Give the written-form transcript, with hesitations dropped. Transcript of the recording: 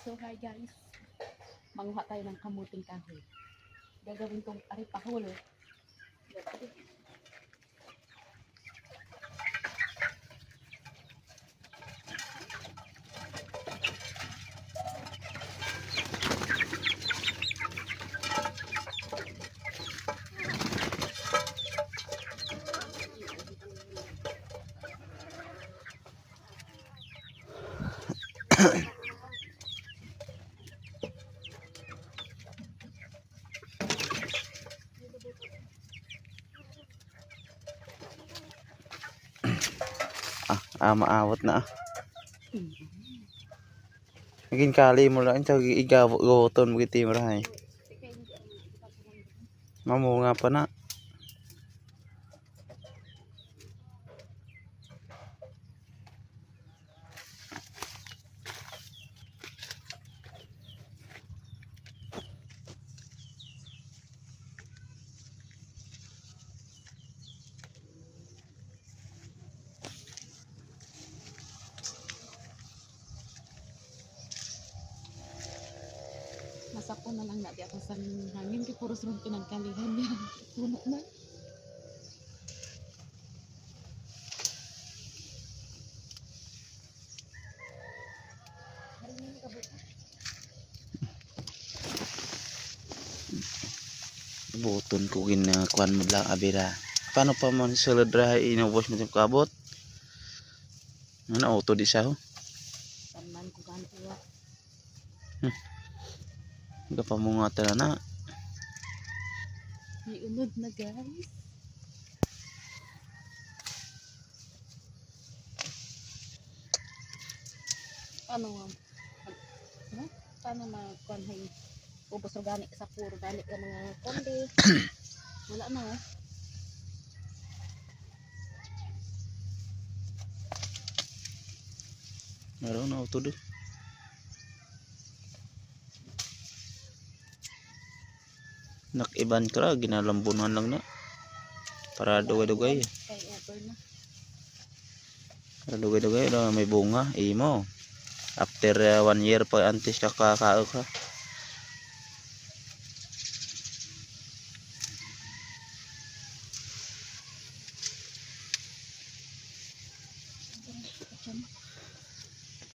So hi guys, manguha tayo ng kamuting kahoy. Gagawin tong aripahol. Maawat na Naging kali mo lang sa igawoton mo kiti marahay. Mamunga pa na. Masapo na lang natin ako sa hangin kay puros ron pinagkalihan niya. Puno na. Buton ko kuan mo lang abira. Paano pa man sulod ra inubos mo sa kabot? Ano auto di sa ho? Taman ko kan tuwa. Gapamungatan na. May unod na guys. Paano magkuhan ubos o gani sa puro gani ka mga kondi. Wala na oh. Meron na auto do. Nakiban ka ra ginalambunan lang na. Para dugay-dugay. Kay ever na. Para dugay-dugay may bunga imo. After 1 year pa antes kakakaok ka.